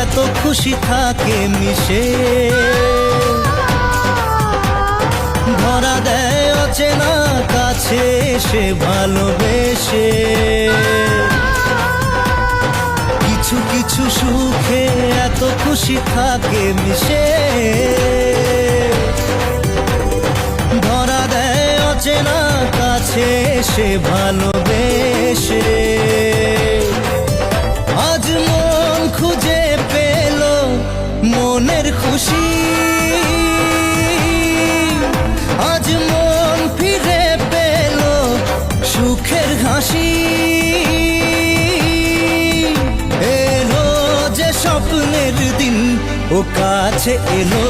এত খুশি থাকে মিশে, ধরা দেয় অচেনা কাছে সে ভালোবেসে। কিছু কিছু সুখে এত খুশি থাকে মিশে, ধরা দেয় অচেনা কাছে সে ভালোবেসে। আজ মন খুঁজে পেল মনের খুশি, আজ মন ফিরে পেল সুখের হাসি। এলো যে স্বপ্নের দিন ও কাছে এলো,